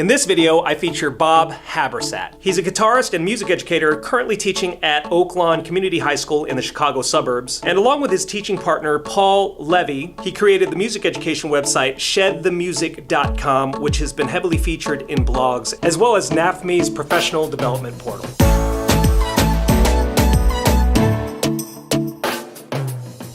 In this video, I feature Bob Habersat. He's a guitarist and music educator currently teaching at Oak Lawn Community High School in the Chicago suburbs. And along with his teaching partner, Paul Levy, he created the music education website shedthemusic.com, which has been heavily featured in blogs, as well as NAFME's professional development portal.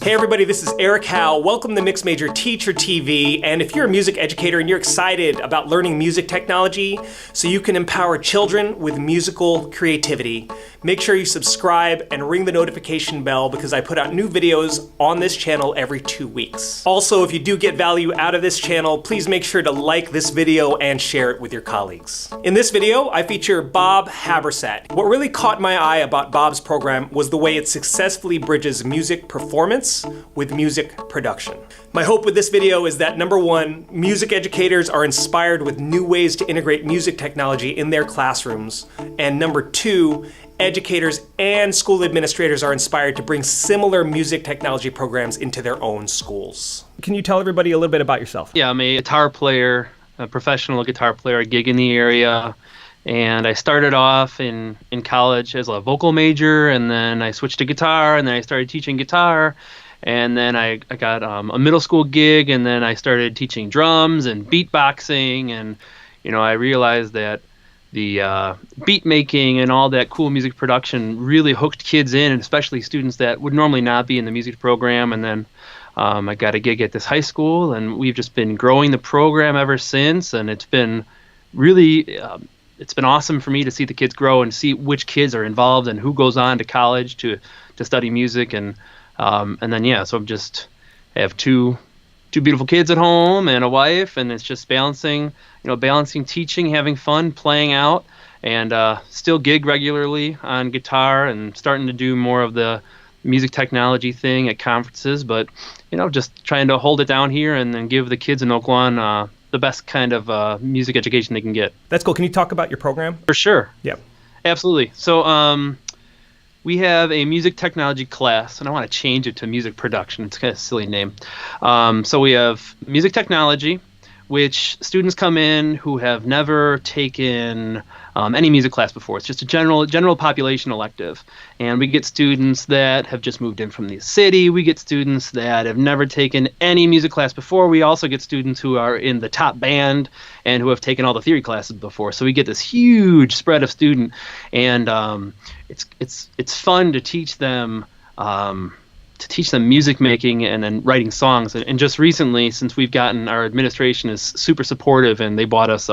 Hey everybody, this is Eric Howe. Welcome to Mixed Major Teacher TV. And if you're a music educator and you're excited about learning music technology so you can empower children with musical creativity, make sure you subscribe and ring the notification bell because I put out new videos on this channel every 2 weeks. Also, if you do get value out of this channel, please make sure to like this video and share it with your colleagues. In this video, I feature Bob Habersat. What really caught my eye about Bob's program was the way it successfully bridges music performance with music production. My hope with this video is that number one, music educators are inspired with new ways to integrate music technology in their classrooms, and number two, educators and school administrators are inspired to bring similar music technology programs into their own schools. Can you tell everybody a little bit about yourself? Yeah, I'm a guitar player, a professional guitar player, I gig in the area. And I started off in college as a vocal major, and then I switched to guitar, and then I started teaching guitar. And then I got a middle school gig, and then I started teaching drums and beatboxing. And, you know, I realized that the beat making and all that cool music production really hooked kids in, and especially students that would normally not be in the music program. And then I got a gig at this high school, and we've just been growing the program ever since. And it's been really... it's been awesome for me to see the kids grow and see which kids are involved and who goes on to college to study music. And then, yeah, so I have two beautiful kids at home and a wife, and it's just balancing teaching, having fun, playing out, and still gig regularly on guitar and starting to do more of the music technology thing at conferences, but, you know, just trying to hold it down here and then give the kids in Oak Lawn the best kind of music education they can get. That's cool. Can you talk about your program? For sure. Yeah. Absolutely. So we have a music technology class, and I want to change it to music production. It's kind of a silly name. So we have music technology, which students come in who have never taken any music class before. It's just a general population elective. And we get students that have just moved in from the city. We get students that have never taken any music class before. We also get students who are in the top band and who have taken all the theory classes before. So we get this huge spread of student, and it's fun to teach them music making and then writing songs. And just recently, since our administration is super supportive, and they bought us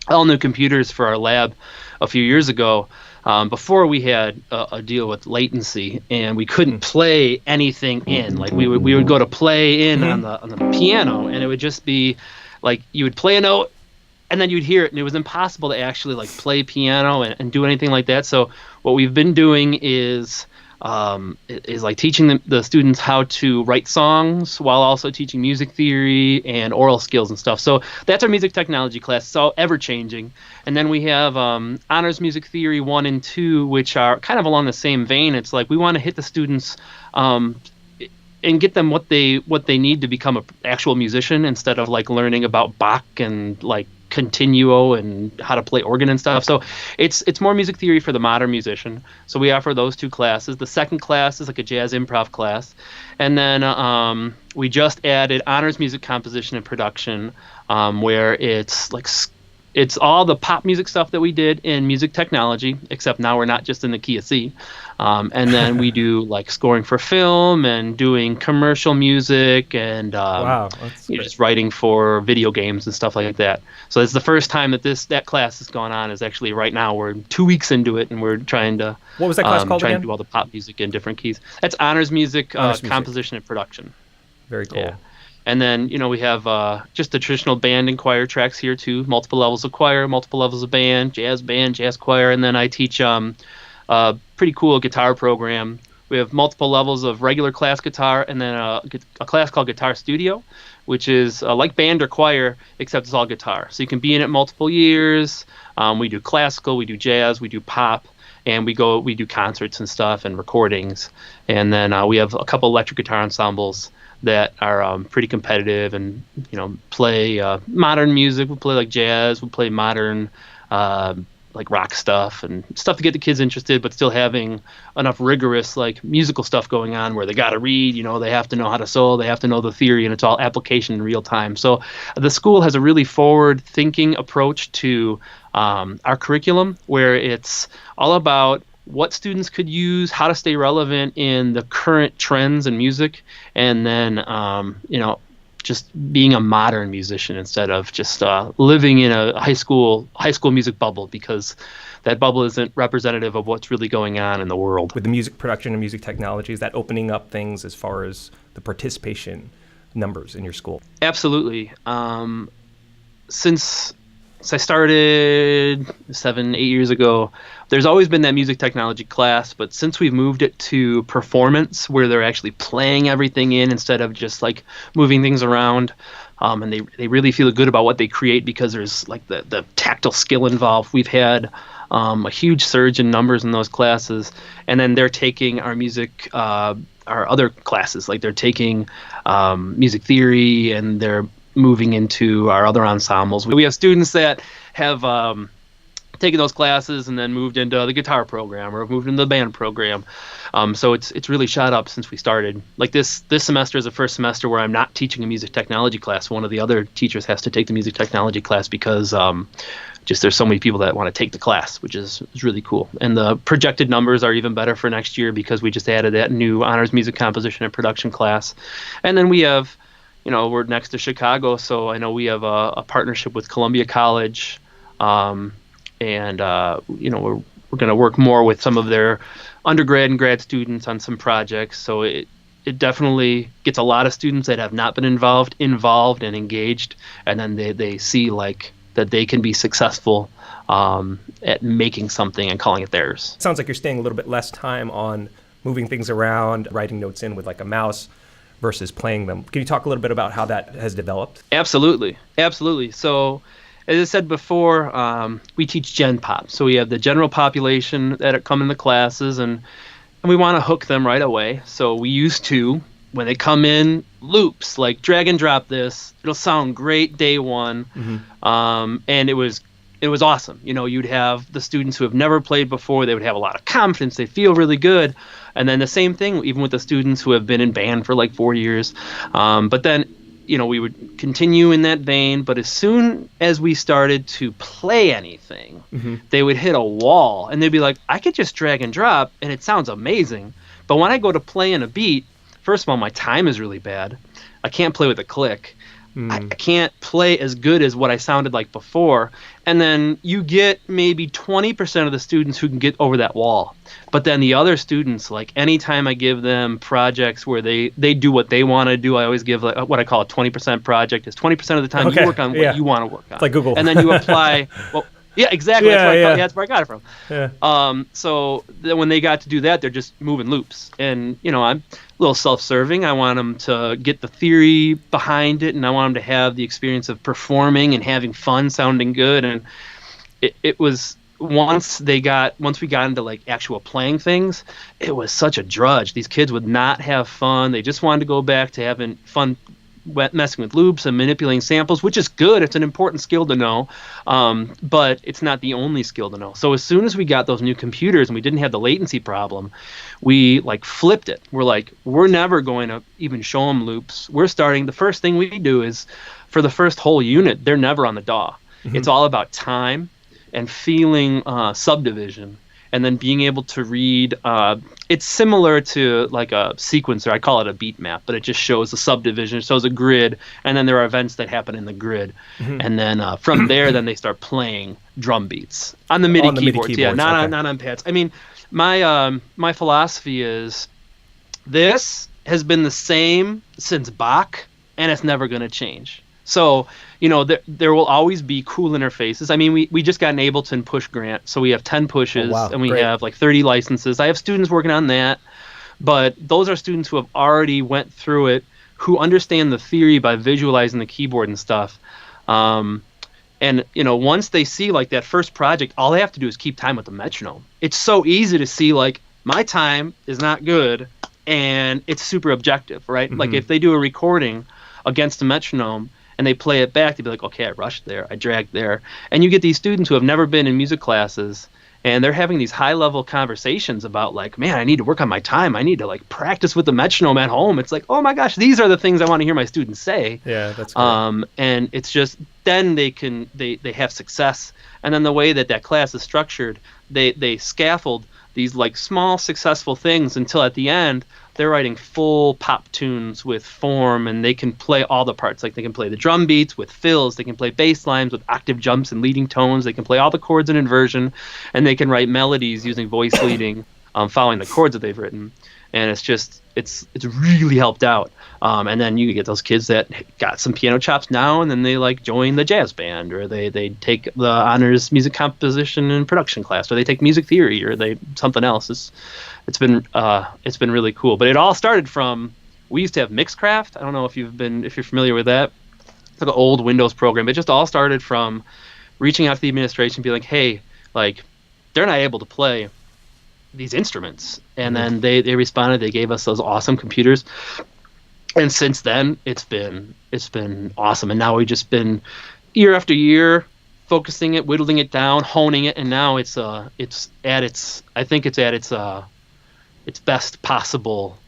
all new computers for our lab a few years ago. Before we had a deal with latency, and we couldn't play anything in. Like we would go to play in on the piano, and it would just be like you would play a note, and then you'd hear it, and it was impossible to actually like play piano and do anything like that. So what we've been doing is like teaching the students how to write songs while also teaching music theory and oral skills and stuff. So that's our music technology class. It's all ever changing. And then we have honors music theory 1 and 2, which are kind of along the same vein. It's like we want to hit the students and get them what they need to become an actual musician, instead of like learning about Bach and like continuo and how to play organ and stuff. So it's more music theory for the modern musician. So we offer those two classes. The second class is like a jazz improv class. And then we just added honors music composition and production, where it's all the pop music stuff that we did in music technology, except now we're not just in the key of C. And then we do like scoring for film and doing commercial music and just writing for video games and stuff like that. So it's the first time that class has gone on. Is actually right now. We're 2 weeks into it, and we're trying to. What was that class called again? Trying to do all the pop music in different keys. That's honors music, composition and production. Very cool. Yeah. And then, you know, we have just the traditional band and choir tracks here too. Multiple levels of choir, multiple levels of band, jazz choir. And then I teach a pretty cool guitar program. We have multiple levels of regular class guitar, and then a class called Guitar Studio, which is like band or choir, except it's all guitar. So you can be in it multiple years. We do classical, we do jazz, we do pop, and we do concerts and stuff and recordings. And then we have a couple electric guitar ensembles that are pretty competitive and, play modern music. We'll play like jazz. We'll play modern like rock stuff and stuff to get the kids interested, but still having enough rigorous like musical stuff going on where they got to read, they have to know how to solo, they have to know the theory, and it's all application in real time. So the school has a really forward thinking approach to our curriculum, where it's all about what students could use, how to stay relevant in the current trends in music, and then just being a modern musician instead of just living in a high school music bubble, because that bubble isn't representative of what's really going on in the world. With the music production and music technology, is that opening up things as far as the participation numbers in your school? Absolutely. Since I started 7-8 years ago, there's always been that music technology class, but since we've moved it to performance, where they're actually playing everything in instead of just like moving things around, and they really feel good about what they create because there's like the tactile skill involved, we've had a huge surge in numbers in those classes. And then they're taking our music, our other classes, like they're taking music theory, and they're moving into our other ensembles. We have students that have taken those classes and then moved into the guitar program or moved into the band program. So it's really shot up since we started. Like this semester is the first semester where I'm not teaching a music technology class. One of the other teachers has to take the music technology class because just there's so many people that want to take the class, which is really cool. And the projected numbers are even better for next year because we just added that new honors music composition and production class. And then we have, we're next to Chicago, so I know we have a partnership with Columbia College, and we're going to work more with some of their undergrad and grad students on some projects. So it definitely gets a lot of students that have not been involved and engaged, and then they see like that they can be successful at making something and calling it theirs. Sounds like you're staying a little bit less time on moving things around, writing notes in with like a mouse versus playing them. Can you talk a little bit about how that has developed? Absolutely. So as I said before, we teach Gen Pop. So we have the general population that come in the classes, and we want to hook them right away. So we used to, when they come in, loops, like drag and drop this. It'll sound great day one. Mm-hmm. And it was awesome. You'd have the students who have never played before. They would have a lot of confidence. They feel really good. And then the same thing, even with the students who have been in band for like 4 years. But then, we would continue in that vein. But as soon as we started to play anything, mm-hmm. they would hit a wall. And they'd be like, I could just drag and drop, and it sounds amazing. But when I go to play in a beat, first of all, my time is really bad. I can't play with a click. I can't play as good as what I sounded like before. And then you get maybe 20% of the students who can get over that wall. But then the other students, like anytime I give them projects where they do what they want to do, I always give like what I call a 20% project. Is 20% of the time you work on what you want to work on. It's like Google. And then you apply, yeah, exactly. That's where I got it from. Yeah. So then when they got to do that, they're just moving loops. And, I'm a little self-serving. I want them to get the theory behind it, and I want them to have the experience of performing and having fun, sounding good. And it was once we got into like actual playing things, it was such a drudge. These kids would not have fun. They just wanted to go back to having fun messing with loops and manipulating samples, which is good. It's an important skill to know, but it's not the only skill to know. So as soon as we got those new computers and we didn't have the latency problem, we like flipped it. We're like, we're never going to even show them loops. The first thing we do is for the first whole unit, they're never on the DAW. Mm-hmm. It's all about time and feeling subdivision. And then being able to read, it's similar to like a sequencer. I call it a beat map, but it just shows a subdivision. It shows a grid, and then there are events that happen in the grid. Mm-hmm. And then from there, then they start playing drum beats on the MIDI keyboards. Yeah, not on pads. I mean, my philosophy is this has been the same since Bach, and it's never going to change. So, there will always be cool interfaces. I mean, we just got an Ableton push grant, so we have 10 pushes, and we have like 30 licenses. I have students working on that, but those are students who have already went through it, who understand the theory by visualizing the keyboard and stuff. And, once they see like that first project, all they have to do is keep time with the metronome. It's so easy to see like, my time is not good. and it's super objective, right? Like if they do a recording against a metronome and they play it back, they'd be like, okay, I rushed there, I dragged there. And you get these students who have never been in music classes, and they're having these high-level conversations about, like, man, I need to work on my time. I need to, like, practice with the metronome at home. It's like, oh, my gosh, these are the things I want to hear my students say. Yeah, that's great. And it's just then they have success. And then the way that class is structured, they scaffold these, like, small successful things until at the end they're writing full pop tunes with form, and they can play all the parts. Like, they can play the drum beats with fills, they can play bass lines with octave jumps and leading tones, they can play all the chords in inversion, and they can write melodies using voice leading, following the chords that they've written. And it's really helped out. And then you get those kids that got some piano chops now, and then they, like, join the jazz band, or they take the honors music composition and production class, or they take music theory, or they something else. It's been really cool. But it all started from, we used to have Mixcraft. I don't know if you're familiar with that. It's like an old Windows program. It just all started from reaching out to the administration and be like, hey, like, they're not able to play these instruments. And then they responded. They gave us those awesome computers. And since then, it's been awesome. And now we've just been year after year focusing it, whittling it down, honing it, and now it's at its best possible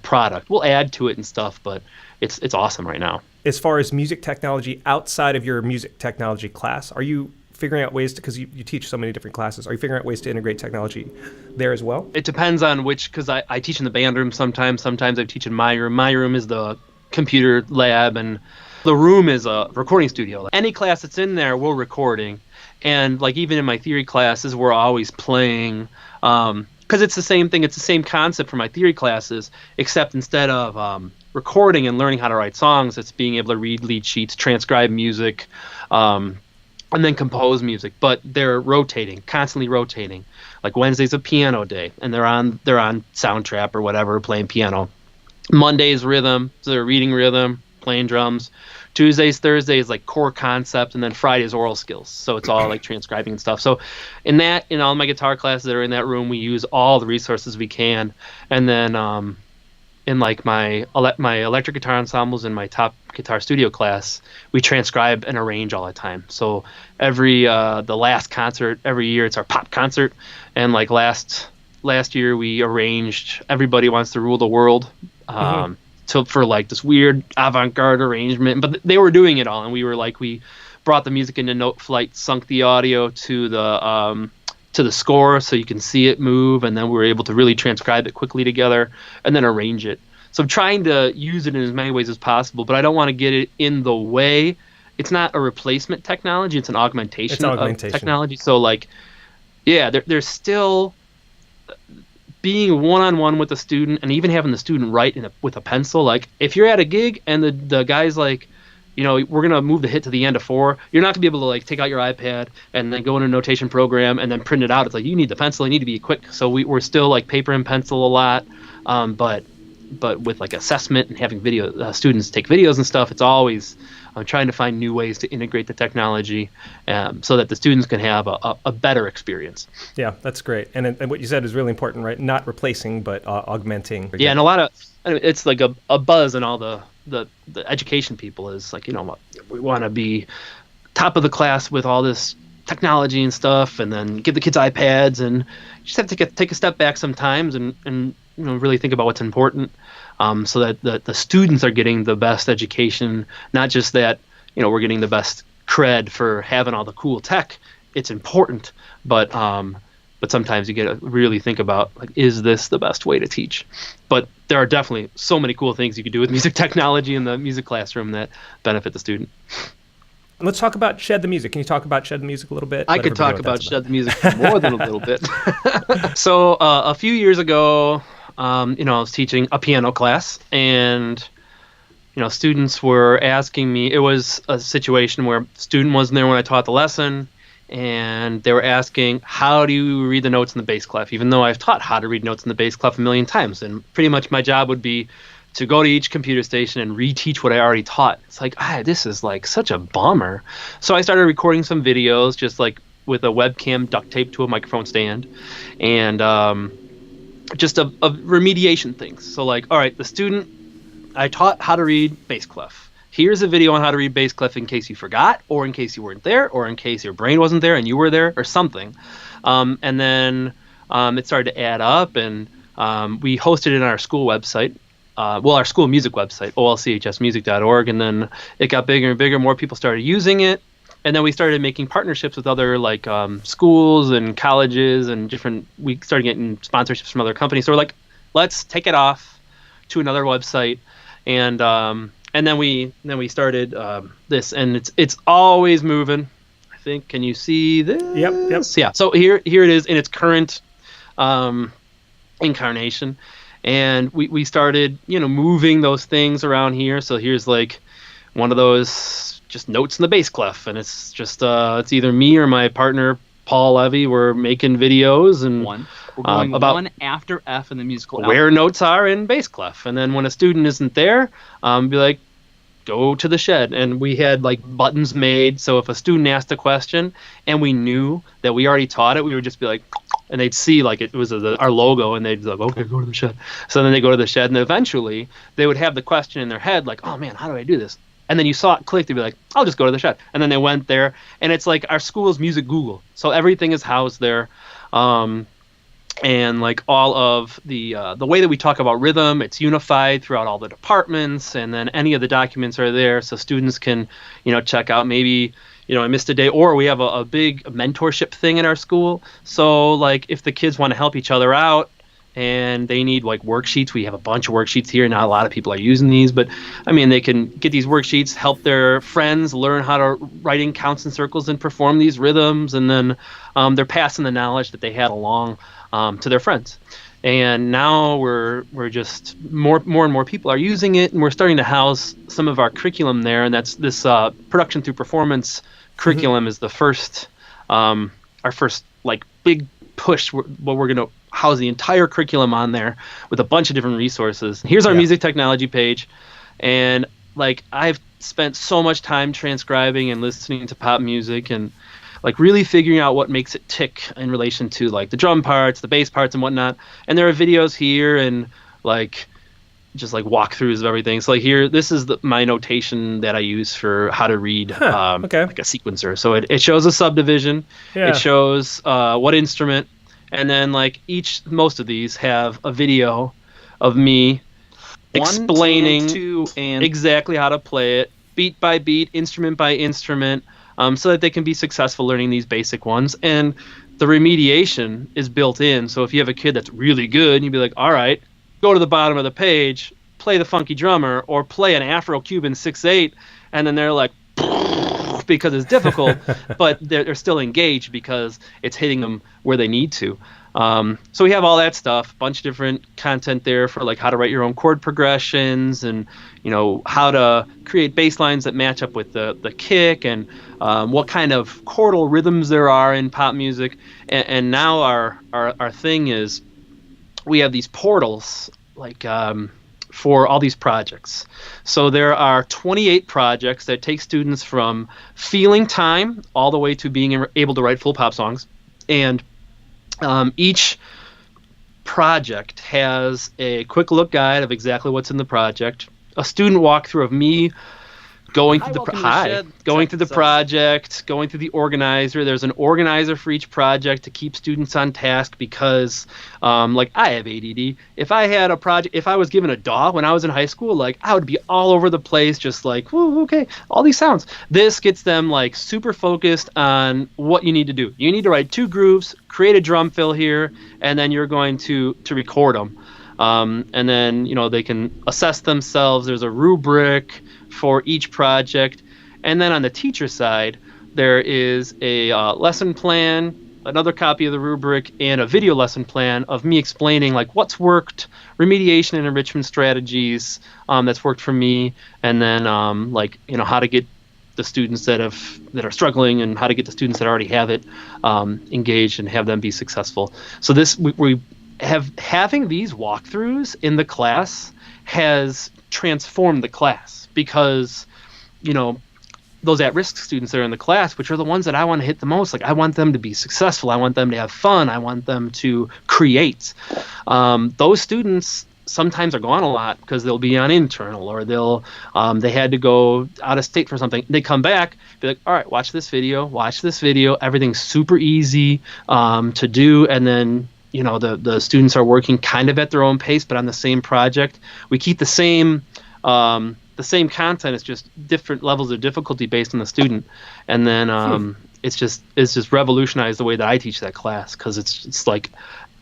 product. We'll add to it and stuff, but it's awesome right now. As far as music technology outside of your music technology class, are you figuring out ways to, because you teach so many different classes, are you figuring out ways to integrate technology there as well? It depends on which, because I teach in the band room sometimes I teach in my room. My room is the computer lab, and the room is a recording studio. Any class that's in there, we're recording. And, like, even in my theory classes, we're always playing, because it's the same thing, it's the same concept for my theory classes, except instead of recording and learning how to write songs, it's being able to read lead sheets, transcribe music, and then compose music. But they're rotating, constantly rotating. Like, Wednesday's a piano day, and they're on Soundtrap or whatever, playing piano. Monday's rhythm, so they're reading rhythm, playing drums. Tuesdays, Thursdays, like, core concept, and then Friday's oral skills. So it's all, like, transcribing and stuff. So in all my guitar classes that are in that room, we use all the resources we can. And then in, like, my electric guitar ensembles in my top guitar studio class, we transcribe and arrange all the time. So the last concert every year, it's our pop concert. And, like, last year we arranged Everybody Wants to Rule the World, for, like, this weird avant-garde arrangement, but they were doing it all, and we brought the music into Noteflight, sunk the audio to the score so you can see it move, and then we were able to really transcribe it quickly together and then arrange it. So I'm trying to use it in as many ways as possible, but I don't want to get it in the way. It's not a replacement technology, it's an augmentation of technology. So, like, yeah, there's still being one-on-one with the student, and even having the student write with a pencil. Like, if you're at a gig and the guy's like, you know, we're going to move the hit to the end of 4, you're not going to be able to, like, take out your iPad and then go in a notation program and then print it out. It's like, you need the pencil, you need to be quick. So we're still, like, paper and pencil a lot, but with, like, assessment and having students take videos and stuff, it's always trying to find new ways to integrate the technology so that the students can have a better experience. Yeah, that's great. And what you said is really important, right? Not replacing, but augmenting. Yeah, and it's like a buzz in all the education people is, like, you know, we want to be top of the class with all this technology and stuff, and then give the kids iPads, and you just have to take a step back sometimes and you know, really think about what's important, so that the students are getting the best education, not just that, you know, we're getting the best cred for having all the cool tech. It's important, but sometimes you get to really think about, like, is this the best way to teach? But there are definitely so many cool things you could do with music technology in the music classroom that benefit the student. Let's talk about Shed the Music. Can you talk about Shed the Music a little bit? I could talk about Shed the Music for more than a little bit. So a few years ago, you know, I was teaching a piano class, and, you know, students were asking me. It was a situation where a student wasn't there when I taught the lesson, and they were asking, how do you read the notes in the bass clef? Even though I've taught how to read notes in the bass clef a million times, and pretty much my job would be to go to each computer station and reteach what I already taught. It's like, this is, like, such a bummer. So I started recording some videos, just, like, with a webcam duct taped to a microphone stand, and just of remediation things. So like, all right, the student, I taught how to read bass clef. Here's a video on how to read bass clef in case you forgot, or in case you weren't there, or in case your brain wasn't there and you were there, or something. And then it started to add up, and we hosted it on our school website. Our school music website, olchsmusic.org, and then it got bigger and bigger. More people started using it, and then we started making partnerships with other like schools and colleges and different. We started getting sponsorships from other companies. So we're like, let's take it off to another website, and then we started this, and it's always moving. I think. Can you see this? Yep. Yeah. So here it is in its current incarnation. And we started, moving those things around here. So here's like one of those just notes in the bass clef, and it's just it's either me or my partner Paul Levy. We're making videos and we're going about one after F in the musical where notes are in bass clef, and then when a student isn't there, be like, go to the shed. And we had like buttons made, so if a student asked a question and we knew that we already taught it, we would just be like, and they'd see like it was our logo, and they'd be like, okay, go to the shed. So then they go to the shed, and eventually they would have the question in their head like, oh man, how do I do this? And then you saw it click, they'd be like, I'll just go to the shed. And then they went there, and it's like our school's music Google. So everything is housed there. And like all of the way that we talk about rhythm, it's unified throughout all the departments, and then any of the documents are there, so students can, check out maybe, I missed a day, or we have a big mentorship thing in our school. So like if the kids want to help each other out and they need like worksheets, we have a bunch of worksheets here. Not a lot of people are using these, but I mean, they can get these worksheets, help their friends learn how to write in counts and circles and perform these rhythms, and then they're passing the knowledge that they had along to their friends. And now we're just more and more people are using it, and we're starting to house some of our curriculum there. And that's this production through performance curriculum is the first, our first like big push. We're going to house the entire curriculum on there with a bunch of different resources. Here's our music technology page, and like I've spent so much time transcribing and listening to pop music and like really figuring out what makes it tick in relation to like the drum parts, the bass parts, and whatnot. And there are videos here and like just like walkthroughs of everything. So like here, this is my notation that I use for how to read like a sequencer. So it shows a subdivision, it shows what instrument, and then like most of these have a video of me explaining exactly how to play it, beat by beat, instrument by instrument, so that they can be successful learning these basic ones. And the remediation is built in. So if you have a kid that's really good, you'd be like, all right, go to the bottom of the page, play the funky drummer, or play an Afro-Cuban 6/8, and then they're like, because it's difficult, but they're still engaged because it's hitting them where they need to. So we have all that stuff, a bunch of different content there for like how to write your own chord progressions, and how to create bass lines that match up with the kick, and what kind of chordal rhythms there are in pop music. And now our thing is we have these portals like for all these projects. So there are 28 projects that take students from feeling time all the way to being able to write full pop songs. And each project has a quick look guide of exactly what's in the project, a student walkthrough of me going through the project, going through the organizer. There's an organizer for each project to keep students on task because, like, I have ADD. If I had a project, if I was given a DAW when I was in high school, like, I would be all over the place, just like, whoa, okay, all these sounds. This gets them, like, super focused on what you need to do. You need to write 2 grooves, create a drum fill here, and then you're going to record them. And then, they can assess themselves. There's a rubric for each project. And then on the teacher side, there is a lesson plan, another copy of the rubric, and a video lesson plan of me explaining like what's worked, remediation and enrichment strategies that's worked for me, and then how to get the students that are struggling, and how to get the students that already have it engaged and have them be successful. So this we having these walkthroughs in the class has transformed the class, because those at-risk students that are in the class, which are the ones that I want to hit the most. Like, I want them to be successful. I want them to have fun. I want them to create. Those students sometimes are gone a lot because they'll be on internal, or they had to go out of state for something. They come back, be like, all right, watch this video. Everything's super easy to do. And then, the students are working kind of at their own pace, but on the same project. We keep the same content. It's just different levels of difficulty based on the student. And then it's just revolutionized the way that I teach that class, because it's like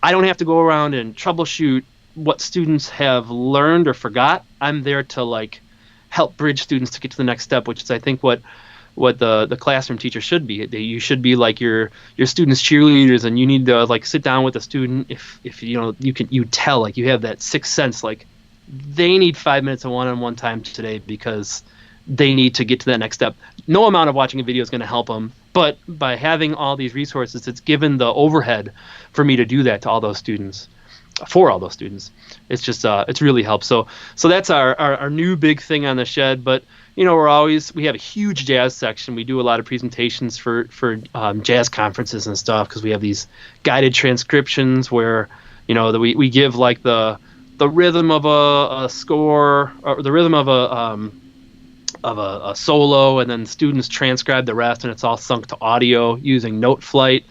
I don't have to go around and troubleshoot what students have learned or forgot. I'm there to like help bridge students to get to the next step, which is, I think, what the classroom teacher should be. You should be like your students' cheerleaders, and you need to like sit down with a student if you tell, like, you have that sixth sense, like they need 5 minutes of one-on-one time today because they need to get to that next step. No amount of watching a video is going to help them, but by having all these resources, it's given the overhead for me to do that to all those students. For all those students, it's just it's really helped. So that's our new big thing on the shed. But we have a huge jazz section. We do a lot of presentations for jazz conferences and stuff, because we have these guided transcriptions where that we give like the rhythm of a score, or the rhythm of a solo, and then students transcribe the rest, and it's all sunk to audio using Noteflight.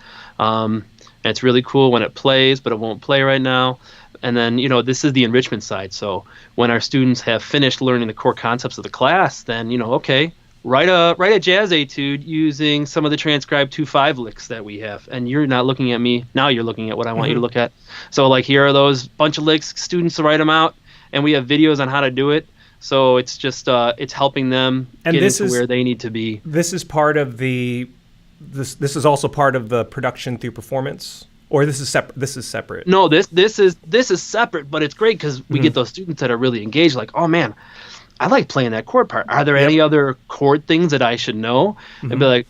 And it's really cool when it plays, but it won't play right now. And then, this is the enrichment side. So when our students have finished learning the core concepts of the class, then, okay, write a jazz etude using some of the transcribed 2/5 licks that we have. And you're not looking at me. Now you're looking at what I want you to look at. So, like, here are those bunch of licks. Students write them out, and we have videos on how to do it. So it's just it's helping them get into where they need to be. This is part of the... This is also part of the production through performance, or this is separate? This is separate. No, this is separate, but it's great because we get those students that are really engaged. Like, oh man, I like playing that chord part. Are there any other chord things that I should know? And be like,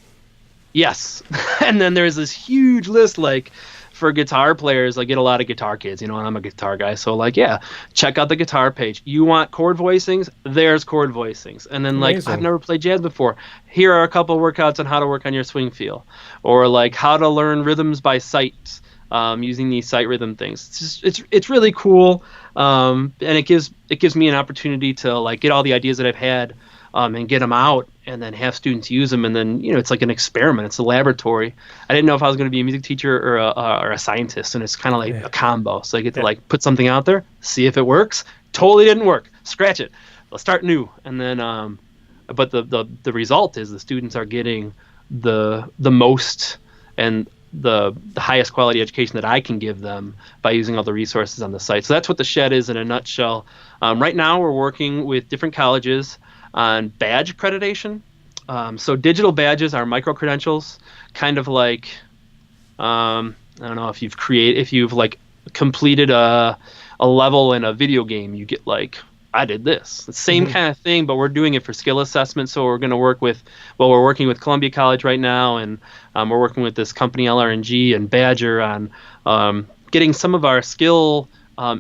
yes. And then there's this huge list, like, for guitar players. I get a lot of guitar kids, and I'm a guitar guy, so like, yeah, check out the guitar page. You want chord voicings? There's chord voicings. And then, like, I've never played jazz before. Here are a couple workouts on how to work on your swing feel, or like how to learn rhythms by sight, using these sight rhythm things. It's really cool, and it gives me an opportunity to like get all the ideas that I've had, and get them out, and then have students use them. And then, it's like an experiment. It's a laboratory. I didn't know if I was going to be a music teacher or a scientist, and it's kind of like a combo. So I get to like put something out there, see if it works. Totally didn't work. Scratch it. Let's start new. And then, but the result is the students are getting the most and the highest quality education that I can give them by using all the resources on the site. So that's what the shed is in a nutshell. Right now we're working with different colleges on badge accreditation. So digital badges are micro-credentials, kind of like, I don't know, if you've like completed a level in a video game, you get like, I did this. The same kind of thing, but we're doing it for skill assessment. So we're going to we're working with Columbia College right now, and we're working with this company LR&G and Badger on getting some of our skill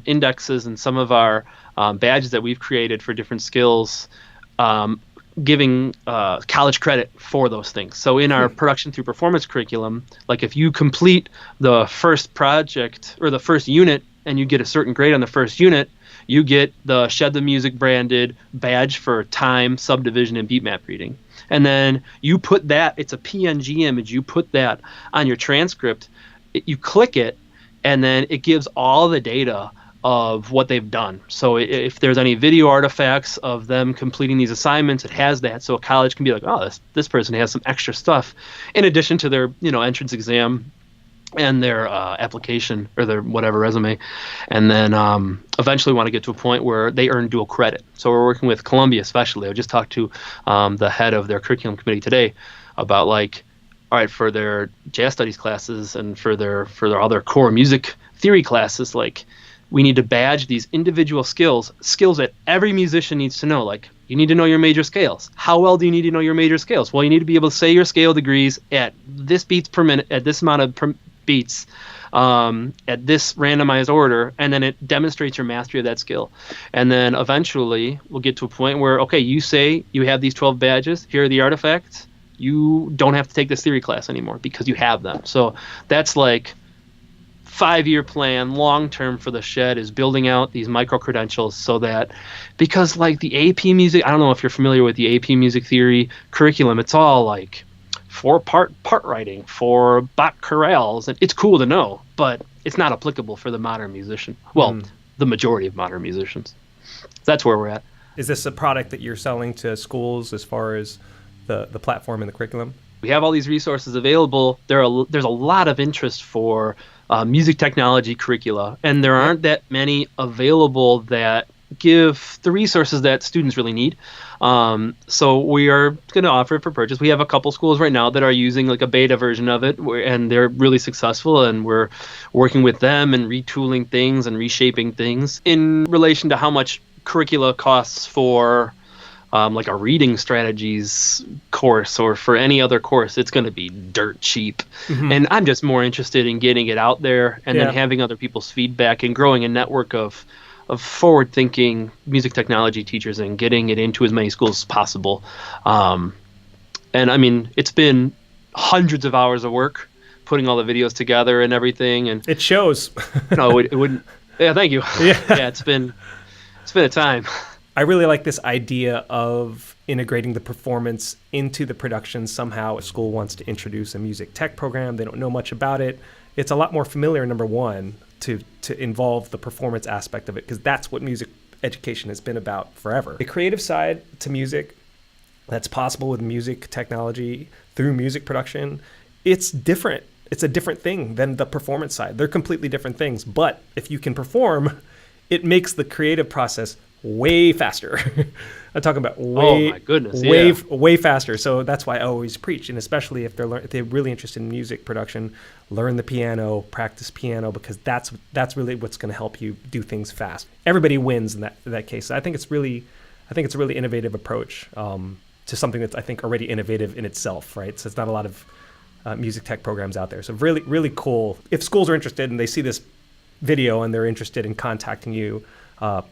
indexes and some of our badges that we've created for different skills, giving college credit for those things. So in our production through performance curriculum, like if you complete the first project or the first unit and you get a certain grade on the first unit, you get the Shed the Music branded badge for time, subdivision, and beat map reading. And then you put that, it's a PNG image, you put that on your transcript, you click it, and then it gives all the data of what they've done. So if there's any video artifacts of them completing these assignments, it has that. So a college can be like, oh, this person has some extra stuff in addition to their entrance exam and their application or their whatever resume. And then eventually want to get to a point where they earn dual credit. So we're working with Columbia especially. I just talked to the head of their curriculum committee today about like, all right, for their jazz studies classes and for their other core music theory classes, like we need to badge these individual skills that every musician needs to know. Like, you need to know your major scales. How well do you need to know your major scales? Well, you need to be able to say your scale degrees at this beats per minute, at this amount of beats at this randomized order, and then it demonstrates your mastery of that skill. And then eventually we'll get to a point where, okay, you say you have these 12 badges, here are the artifacts, you don't have to take this theory class anymore because you have them. So that's like 5-year plan, long term for the shed, is building out these micro credentials so that, because like the AP music, I don't know if you're familiar with the AP music theory curriculum, it's all like 4-part writing for Bach chorales, and it's cool to know, but it's not applicable for the modern musician. Well, the majority of modern musicians. That's where we're at. Is this a product that you're selling to schools as far as the platform and the curriculum? We have all these resources available. There's a lot of interest for music technology curricula, and there aren't that many available that give the resources that students really need. So we are going to offer it for purchase. We have a couple schools right now that are using like a beta version of it, and they're really successful, and we're working with them and retooling things and reshaping things. In relation to how much curricula costs for like a reading strategies course or for any other course, it's going to be dirt cheap. And I'm just more interested in getting it out there and then having other people's feedback and growing a network of forward-thinking music technology teachers and getting it into as many schools as possible. And I mean, it's been hundreds of hours of work putting all the videos together and everything. And it shows. No, it wouldn't. Yeah, thank you. Yeah, it's been a time. I really like this idea of integrating the performance into the production somehow. A school wants to introduce a music tech program. They don't know much about it. It's a lot more familiar, number one, to involve the performance aspect of it, because that's what music education has been about forever. The creative side to music that's possible with music technology through music production, it's different. It's a different thing than the performance side. They're completely different things. But if you can perform, it makes the creative process way faster. I'm talking about way, oh my goodness, way faster. So that's why I always preach, and especially if they're really interested in music production, learn the piano, practice piano, because that's really what's going to help you do things fast. Everybody wins in that case. So I think it's a really innovative approach to something that's, I think, already innovative in itself, right? So it's not a lot of music tech programs out there. So really, really cool. If schools are interested and they see this video and they're interested in contacting you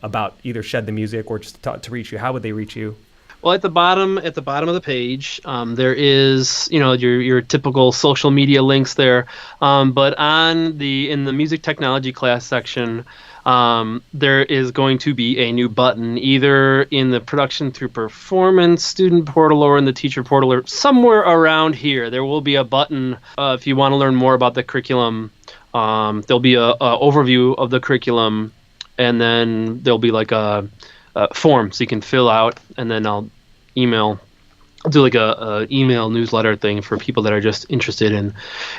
about either Shed the Music or just to reach you, how would they reach you? Well, at the bottom of the page, there is, your typical social media links there. But in the music technology class section, there is going to be a new button, either in the production through performance student portal or in the teacher portal or somewhere around here. There will be a button if you want to learn more about the curriculum. There'll be a overview of the curriculum, and then there'll be like a form so you can fill out, and then I'll do like a email newsletter thing for people that are just interested in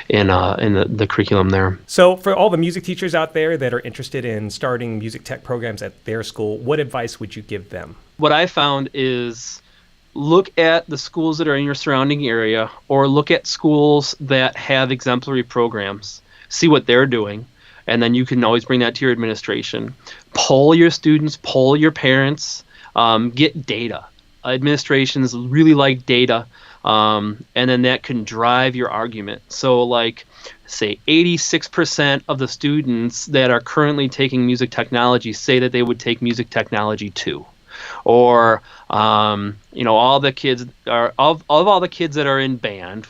the curriculum there. So for all the music teachers out there that are interested in starting music tech programs at their school, what advice would you give them? What I found is look at the schools that are in your surrounding area, or look at schools that have exemplary programs. See what they're doing. And then you can always bring that to your administration. Poll your students, poll your parents, get data. Administrations really like data, and then that can drive your argument. So like, say 86% of the students that are currently taking music technology say that they would take music technology too. Or, all the kids are, of all the kids that are in band,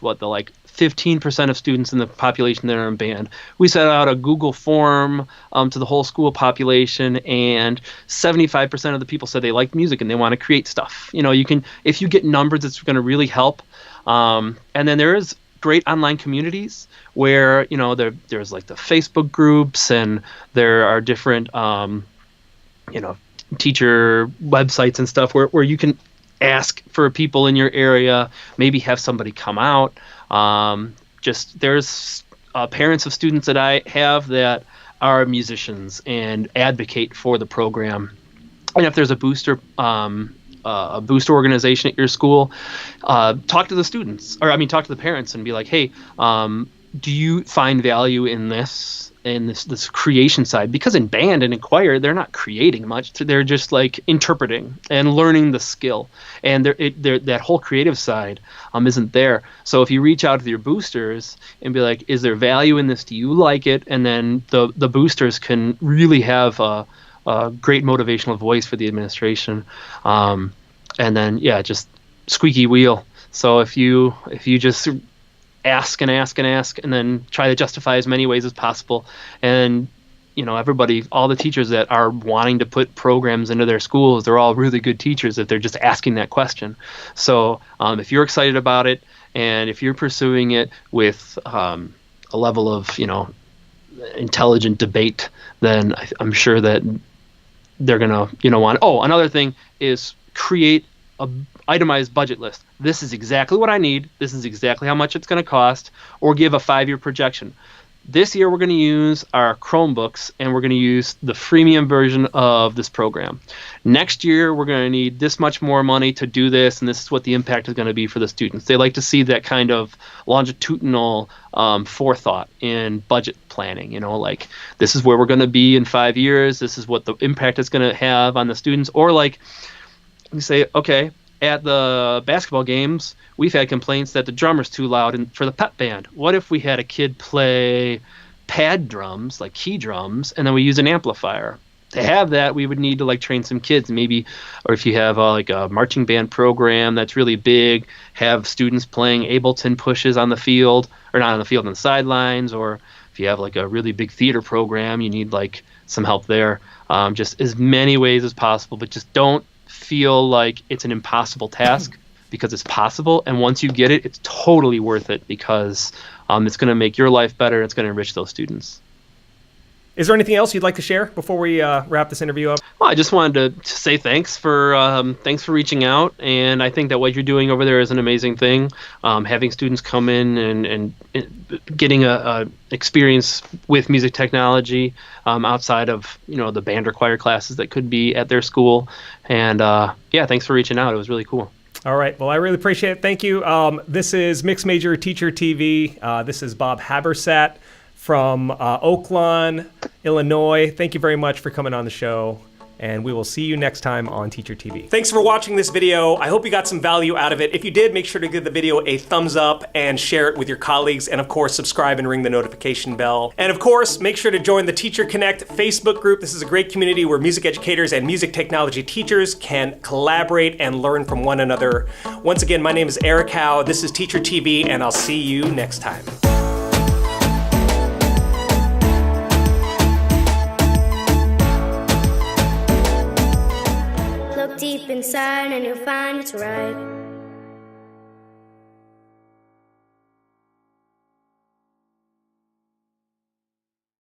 15% of students in the population that are in band. We set out a Google form to the whole school population, and 75% of the people said they like music and they want to create stuff. You can, if you get numbers, it's going to really help. And then there is great online communities where, there's like the Facebook groups, and there are different, teacher websites and stuff where you can ask for people in your area, maybe have somebody come out. There's parents of students that I have that are musicians and advocate for the program. And if there's a booster organization at your school, talk to the students, talk to the parents and be like, hey, do you find value in this? and this creation side, because in band and in choir they're not creating much, they're just like interpreting and learning the skill, and that whole creative side isn't there. So if you reach out to your boosters and be like, is there value in this, do you like it, and then the boosters can really have a great motivational voice for the administration, and then just squeaky wheel. So if you just ask and ask and ask, and then try to justify as many ways as possible. And, everybody, all the teachers that are wanting to put programs into their schools, they're all really good teachers if they're just asking that question. So if you're excited about it, and if you're pursuing it with a level of, intelligent debate, then I'm sure that they're going to, want. Oh, another thing is create a itemized budget list. This is exactly what I need. This is exactly how much it's going to cost, or give a 5-year projection. This year we're going to use our Chromebooks, and we're going to use the freemium version of this program. Next year we're going to need this much more money to do this, and this is what the impact is going to be for the students. They like to see that kind of longitudinal forethought in budget planning. Like, this is where we're going to be in 5 years. This is what the impact is going to have on the students. Or like, you say, okay, at the basketball games, we've had complaints that the drummer's too loud for the pep band. What if we had a kid play pad drums, like key drums, and then we use an amplifier? To have that, we would need to train some kids, maybe, or if you have a marching band program that's really big, have students playing Ableton pushes on the field, or not on the field, on the sidelines. Or if you have a really big theater program, you need some help there. Just as many ways as possible, but just don't feel like it's an impossible task, because it's possible, and once you get it, it's totally worth it, because it's going to make your life better. It's going to enrich those students. Is there anything else you'd like to share before we wrap this interview up? Well, I just wanted to say thanks for reaching out, and I think that what you're doing over there is an amazing thing. Having students come in and getting a experience with music technology outside of the band or choir classes that could be at their school, and thanks for reaching out. It was really cool. All right. Well, I really appreciate it. Thank you. This is Mixed Major Teacher TV. This is Bob Habersat from Oakland, Illinois. Thank you very much for coming on the show, and we will see you next time on Teacher TV. Thanks for watching this video. I hope you got some value out of it. If you did, make sure to give the video a thumbs up and share it with your colleagues, and of course, subscribe and ring the notification bell. And of course, make sure to join the Teacher Connect Facebook group. This is a great community where music educators and music technology teachers can collaborate and learn from one another. Once again, my name is Eric Howe. This is Teacher TV, and I'll see you next time. Deep inside and you'll find it's right.